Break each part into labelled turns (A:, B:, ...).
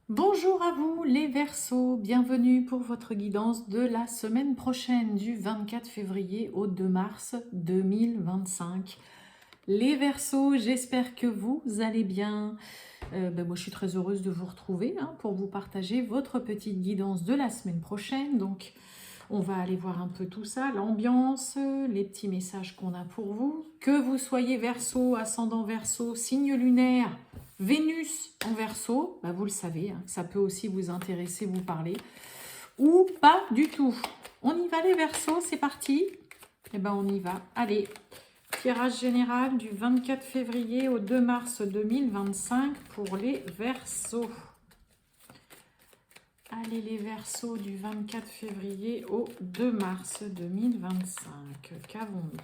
A: Bonjour à vous les Verseaux, bienvenue pour votre guidance de la semaine prochaine du 24 février au 2 mars 2025. Les Verseaux, j'espère que vous allez bien. Moi je suis très heureuse de vous retrouver pour vous partager votre petite guidance de la semaine prochaine. Donc on va aller voir un peu tout ça, l'ambiance, les petits messages qu'on a pour vous. Que vous soyez Verseau, ascendant Verseau, signe lunaire, Vénus en Verseau, vous le savez, ça peut aussi vous intéresser, vous parler, ou pas du tout. On y va les Verseaux, c'est parti. On y va. Allez, tirage général du 24 février au 2 mars 2025 pour les Verseaux. Allez les Verseaux du 24 février au 2 mars 2025. Qu'avons-nous?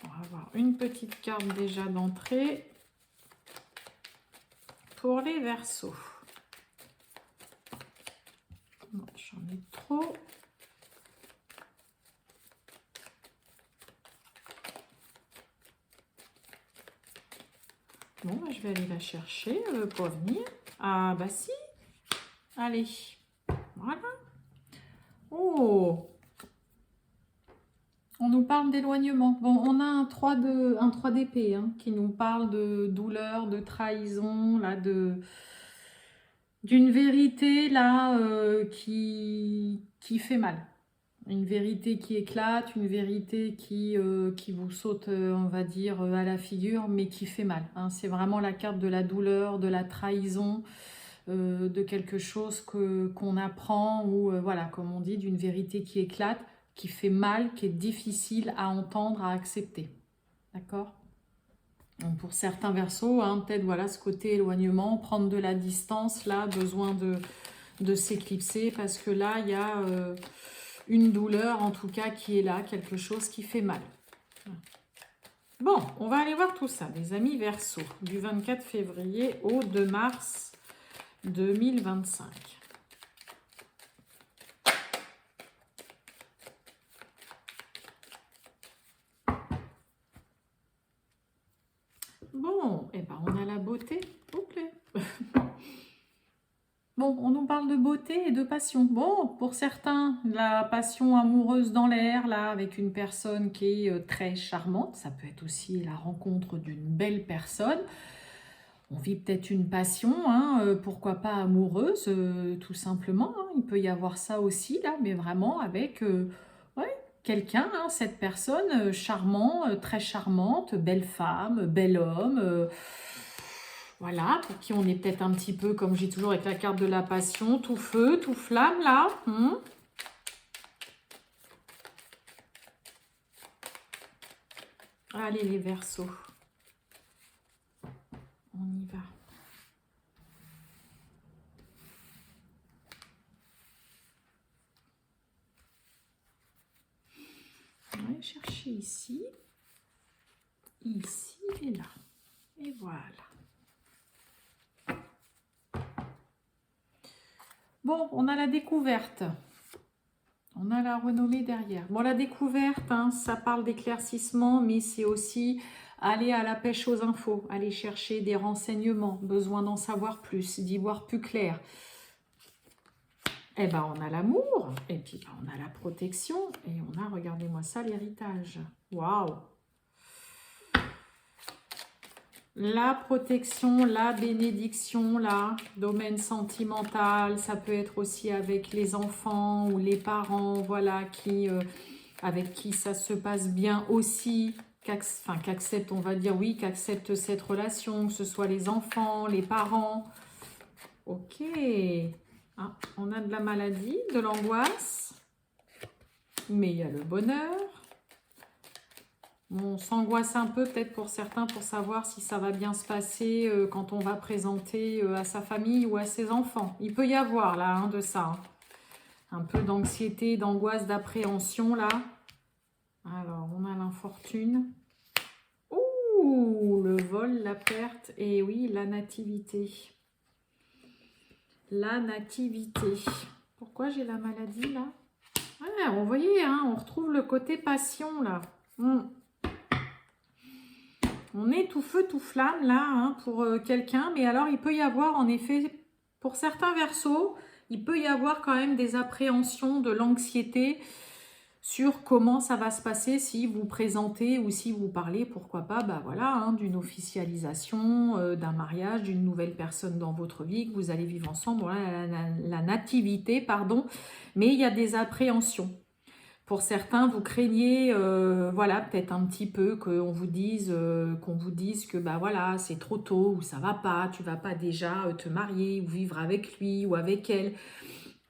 A: On va avoir une petite carte déjà d'entrée pour les Verseaux. J'en ai trop. Bon, je vais aller la chercher, elle veut pas venir. Ah bah si. Allez, voilà. Oh, on nous parle d'éloignement. Bon, on a un 3 d'épée qui nous parle de douleur, de trahison, là, d'une vérité là qui fait mal. Une vérité qui éclate, une vérité qui vous saute, on va dire, à la figure, mais qui fait mal. C'est vraiment la carte de la douleur, de la trahison, de quelque chose qu'on apprend, ou voilà, comme on dit, d'une vérité qui éclate, qui fait mal, qui est difficile à entendre, à accepter. D'accord ? Donc pour certains Verseaux, peut-être voilà ce côté éloignement, prendre de la distance, là, besoin de s'éclipser, parce que là, il y a une douleur, en tout cas, qui est là, quelque chose qui fait mal. Bon, on va aller voir tout ça, les amis Verseaux, du 24 février au 2 mars 2025. Bon, on a la beauté. Ok. Bon, on nous parle de beauté et de passion. Bon, pour certains, la passion amoureuse dans l'air, là, avec une personne qui est très charmante. Ça peut être aussi la rencontre d'une belle personne. On vit peut-être une passion, pourquoi pas amoureuse, tout simplement. Il peut y avoir ça aussi, là, mais vraiment avec quelqu'un, cette personne très charmante, belle femme, bel homme. Voilà, pour qui on est peut-être un petit peu, comme j'ai toujours avec la carte de la passion, tout feu, tout flamme, là. Allez, les Verseaux. On y va. On va aller chercher ici et là. Et voilà. Bon, on a la découverte. On a la renommée derrière. Bon, la découverte, ça parle d'éclaircissement, mais c'est aussi aller à la pêche aux infos, aller chercher des renseignements, besoin d'en savoir plus, d'y voir plus clair. On a l'amour, et puis on a la protection, et on a, regardez-moi ça, l'héritage. Waouh! La protection, la bénédiction, là, domaine sentimental, ça peut être aussi avec les enfants ou les parents, voilà, avec qui ça se passe bien aussi, qu'acceptent, on va dire, oui, qu'acceptent cette relation, que ce soit les enfants, les parents. Ok. On a de la maladie, de l'angoisse, mais il y a le bonheur. On s'angoisse un peu peut-être pour certains pour savoir si ça va bien se passer quand on va présenter à sa famille ou à ses enfants. Il peut y avoir là de ça. Un peu d'anxiété, d'angoisse, d'appréhension là. Alors, on a l'infortune. Ouh, le vol, la perte et oui, la nativité. La nativité. Pourquoi j'ai la maladie là? On voyait, on retrouve le côté passion là. On est tout feu, tout flamme là hein, pour quelqu'un. Mais alors, il peut y avoir en effet, pour certains Verseaux, il peut y avoir quand même des appréhensions, de l'anxiété sur comment ça va se passer si vous présentez ou si vous parlez, pourquoi pas, bah voilà, hein, d'une officialisation, d'un mariage, d'une nouvelle personne dans votre vie, que vous allez vivre ensemble, voilà, la nativité, pardon, mais il y a des appréhensions. Pour certains, vous craignez, voilà, peut-être un petit peu qu'on vous dise que bah voilà, c'est trop tôt ou ça va pas, tu vas pas déjà te marier ou vivre avec lui ou avec elle.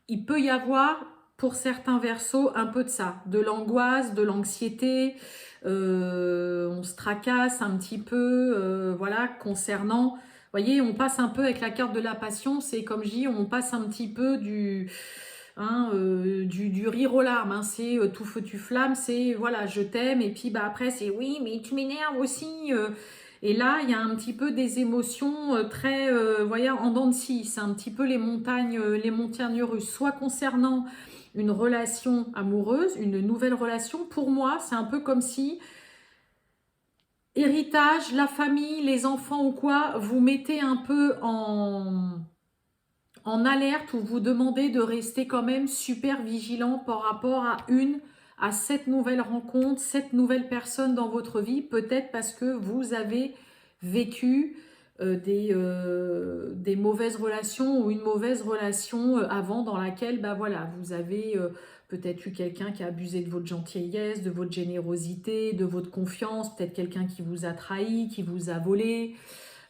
A: Il peut y avoir, pour certains Verseaux, un peu de ça, de l'angoisse, de l'anxiété, on se tracasse un petit peu, voilà, concernant, vous voyez, on passe un peu avec la carte de la passion, c'est comme je dis, on passe un petit peu du rire aux larmes, hein, c'est tout feu tu flamme, c'est voilà, je t'aime, et puis bah après c'est oui, mais tu m'énerves aussi. Et là, il y a un petit peu des émotions très, voyez, en dents de scie. C'est un petit peu les montagnes russes, soit concernant une relation amoureuse, une nouvelle relation. Pour moi, c'est un peu comme si héritage, la famille, les enfants ou quoi, vous mettez un peu en alerte ou vous demandez de rester quand même super vigilant par rapport à cette nouvelle rencontre, cette nouvelle personne dans votre vie, peut-être parce que vous avez vécu des mauvaises relations ou une mauvaise relation avant dans laquelle bah voilà, vous avez peut-être eu quelqu'un qui a abusé de votre gentillesse, de votre générosité, de votre confiance, peut-être quelqu'un qui vous a trahi, qui vous a volé,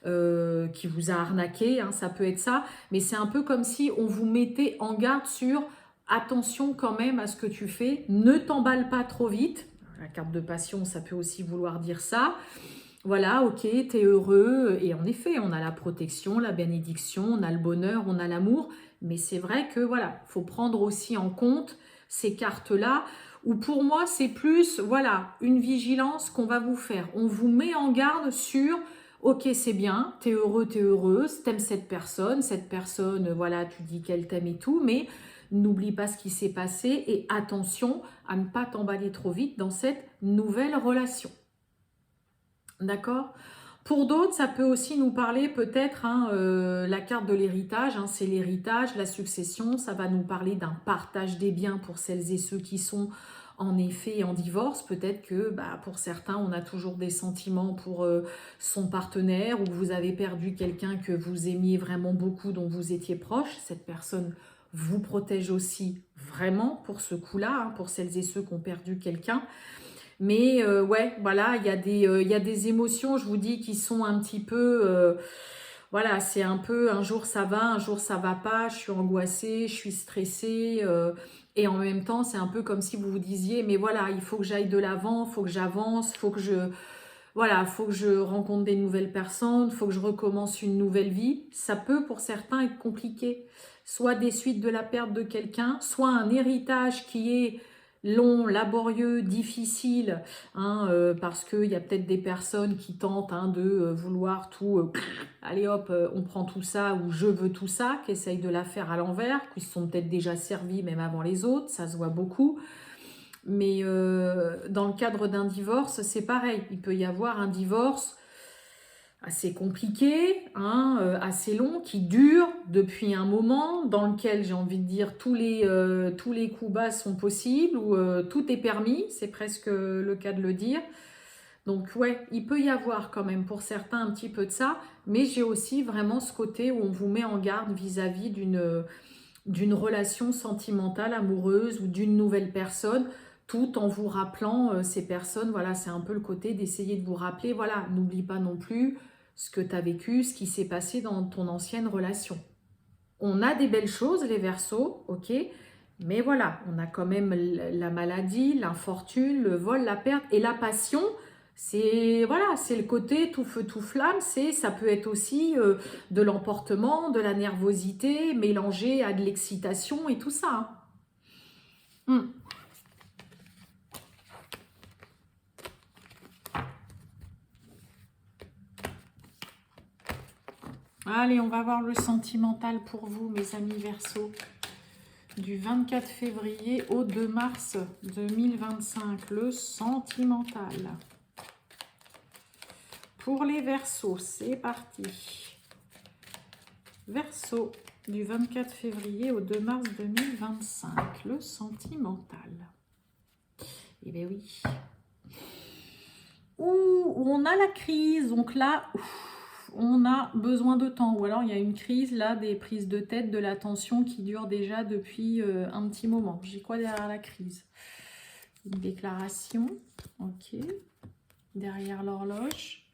A: qui vous a arnaqué, hein, ça peut être ça, mais c'est un peu comme si on vous mettait en garde sur attention quand même à ce que tu fais, ne t'emballe pas trop vite. La carte de passion, ça peut aussi vouloir dire ça. Voilà, ok, t'es heureux, et en effet, on a la protection, la bénédiction, on a le bonheur, on a l'amour, mais c'est vrai que voilà, faut prendre aussi en compte ces cartes-là, où pour moi, c'est plus, voilà, une vigilance qu'on va vous faire. On vous met en garde sur, ok, c'est bien, t'es heureux, t'es heureuse, t'aimes cette personne, voilà, tu dis qu'elle t'aime et tout, mais n'oublie pas ce qui s'est passé et attention à ne pas t'emballer trop vite dans cette nouvelle relation. D'accord? Pour d'autres, ça peut aussi nous parler peut-être, hein, la carte de l'héritage, hein, c'est l'héritage, la succession, ça va nous parler d'un partage des biens pour celles et ceux qui sont en effet en divorce. Peut-être que bah, pour certains, on a toujours des sentiments pour son partenaire ou que vous avez perdu quelqu'un que vous aimiez vraiment beaucoup, dont vous étiez proche. Cette personne vous protège aussi vraiment pour ce coup-là, hein, pour celles et ceux qui ont perdu quelqu'un. Mais ouais, voilà, il y a des émotions, je vous dis, qui sont un petit peu... voilà, c'est un peu un jour ça va, un jour ça va pas, je suis angoissée, je suis stressée. Et en même temps, c'est un peu comme si vous vous disiez, mais voilà, il faut que j'aille de l'avant, il faut que j'avance, voilà, faut que je rencontre des nouvelles personnes, il faut que je recommence une nouvelle vie. Ça peut pour certains être compliqué. Soit des suites de la perte de quelqu'un, soit un héritage qui est long, laborieux, difficile, hein, parce qu'il y a peut-être des personnes qui tentent hein, de vouloir tout, allez hop, on prend tout ça ou je veux tout ça, qui essayent de la faire à l'envers, qui se sont peut-être déjà servis même avant les autres, ça se voit beaucoup. Mais dans le cadre d'un divorce, c'est pareil, il peut y avoir un divorce assez compliqué, hein, assez long, qui dure depuis un moment, dans lequel j'ai envie de dire tous les coups bas sont possibles, où tout est permis, c'est presque le cas de le dire. Donc ouais, il peut y avoir quand même pour certains un petit peu de ça, mais j'ai aussi vraiment ce côté où on vous met en garde vis-à-vis d'une relation sentimentale, amoureuse ou d'une nouvelle personne, tout en vous rappelant ces personnes, voilà, c'est un peu le côté d'essayer de vous rappeler, voilà, n'oublie pas non plus ce que tu as vécu, ce qui s'est passé dans ton ancienne relation. On a des belles choses, les Verseaux, ok, mais voilà, on a quand même la maladie, l'infortune, le vol, la perte et la passion. C'est voilà, c'est le côté tout feu tout flamme. Ça peut être aussi de l'emportement, de la nervosité mélangée à de l'excitation et tout ça. Hein. Allez, on va voir le sentimental pour vous, mes amis Verseaux, du 24 février au 2 mars 2025, le sentimental. pour les Verseaux, c'est parti. Verseau, du 24 février au 2 mars 2025, le sentimental. Eh bien oui. Ouh, on a la crise, donc là, on a besoin de temps. Ou alors il y a une crise, là, des prises de tête, de la tension qui dure déjà depuis un petit moment. J'ai quoi derrière la crise? Une déclaration, ok. Derrière l'horloge,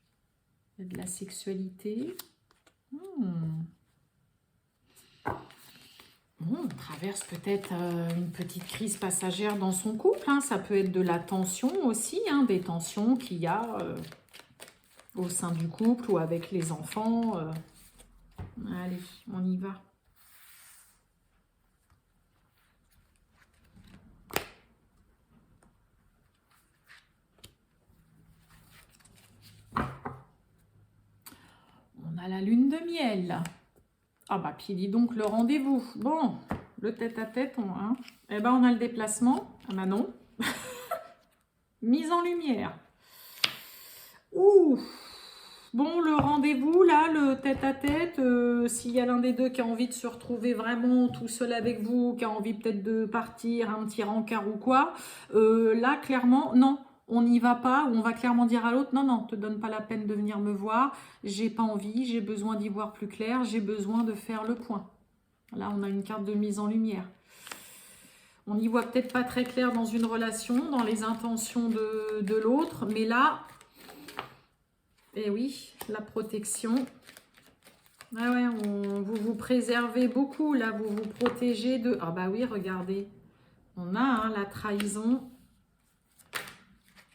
A: il y a de la sexualité. On traverse peut-être une petite crise passagère dans son couple. Hein. Ça peut être de la tension aussi, hein, des tensions qu'il y a au sein du couple ou avec les enfants. Allez, on y va. On a la lune de miel. Ah bah, puis dis donc le rendez-vous. Bon, le tête-à-tête, hein. Eh ben, on a le déplacement. Ah bah non. Mise en lumière. Ouh. Bon, le rendez-vous, là, le tête-à-tête, s'il y a l'un des deux qui a envie de se retrouver vraiment tout seul avec vous, qui a envie peut-être de partir, un petit rencard ou quoi, là, clairement, non. On n'y va pas, ou on va clairement dire à l'autre, non, non, te donne pas la peine de venir me voir, j'ai pas envie, j'ai besoin d'y voir plus clair, j'ai besoin de faire le point. Là, on a une carte de mise en lumière. On n'y voit peut-être pas très clair dans une relation, dans les intentions de l'autre, mais là, eh oui, la protection. Ah ouais, vous vous préservez beaucoup, là, vous vous protégez de... Ah bah oui, regardez, on a hein, la trahison.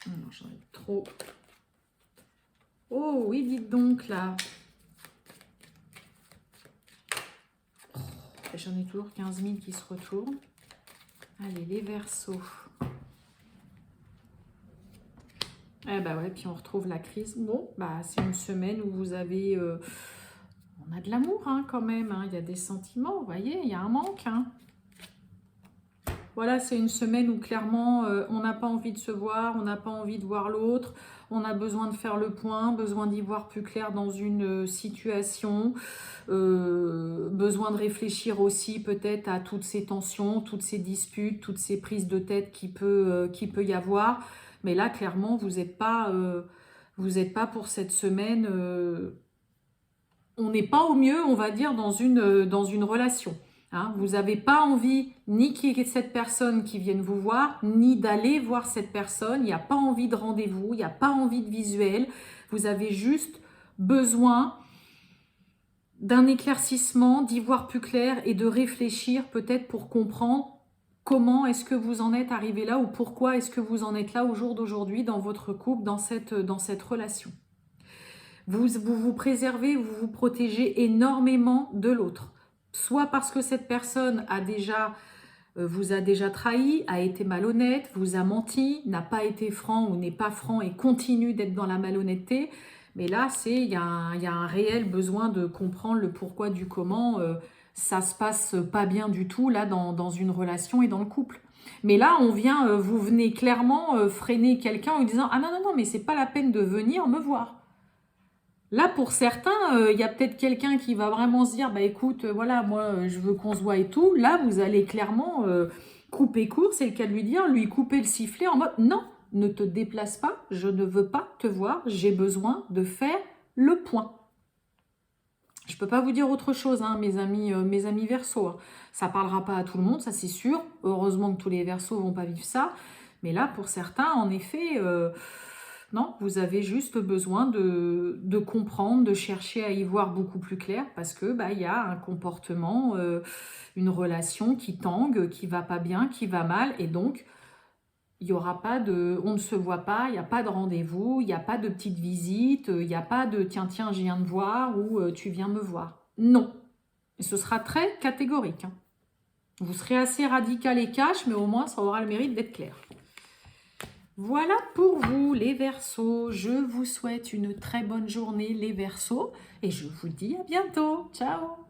A: Non, j'en ai trop. Oh oui, dites donc là. Oh, j'en ai toujours 15 000 qui se retournent. Allez, les Verseaux. Eh bah ouais, puis on retrouve la crise. Bon, bah c'est une semaine où vous avez... on a de l'amour hein, quand même. Hein. Il y a des sentiments, vous voyez, il y a un manque. Hein. Voilà, c'est une semaine où clairement, on n'a pas envie de se voir, on n'a pas envie de voir l'autre, on a besoin de faire le point, besoin d'y voir plus clair dans une situation, besoin de réfléchir aussi peut-être à toutes ces tensions, toutes ces disputes, toutes ces prises de tête qui peut y avoir. Mais là, clairement, vous n'êtes pas pour cette semaine, on n'est pas au mieux, on va dire, dans une relation. Hein, vous n'avez pas envie ni qu'il y ait cette personne qui vienne vous voir, ni d'aller voir cette personne. Il n'y a pas envie de rendez-vous, il n'y a pas envie de visuel. Vous avez juste besoin d'un éclaircissement, d'y voir plus clair et de réfléchir peut-être pour comprendre comment est-ce que vous en êtes arrivé là ou pourquoi est-ce que vous en êtes là au jour d'aujourd'hui dans votre couple, dans cette relation. Vous préservez, vous vous protégez énormément de l'autre. Soit parce que cette personne vous a déjà trahi, a été malhonnête, vous a menti, n'a pas été franc ou n'est pas franc et continue d'être dans la malhonnêteté. Mais là, il y a un réel besoin de comprendre le pourquoi du comment. Ça se passe pas bien du tout là dans une relation et dans le couple. Mais là, vous venez clairement freiner quelqu'un en lui disant « Ah non, non, non, mais c'est pas la peine de venir me voir ». Là, pour certains, il y a peut-être quelqu'un qui va vraiment se dire « Bah écoute, voilà, moi, je veux qu'on se voit et tout ». Là, vous allez clairement couper court, c'est le cas de lui dire, lui couper le sifflet en mode « Non, ne te déplace pas, je ne veux pas te voir, j'ai besoin de faire le point ». Je ne peux pas vous dire autre chose, hein, mes amis Verseaux. Ça ne parlera pas à tout le monde, ça c'est sûr. Heureusement que tous les Verseaux ne vont pas vivre ça. Mais là, pour certains, en effet... non, vous avez juste besoin de comprendre, de chercher à y voir beaucoup plus clair parce que y a un comportement, une relation qui tangue, qui va pas bien, qui va mal et donc il y aura pas on ne se voit pas, il n'y a pas de rendez-vous, il n'y a pas de petite visite, il n'y a pas de tiens, je viens te voir ou tu viens me voir. Non, et ce sera très catégorique. Hein. Vous serez assez radical et cash, mais au moins ça aura le mérite d'être clair. Voilà pour vous les Verseaux, je vous souhaite une très bonne journée les Verseaux et je vous dis à bientôt, ciao.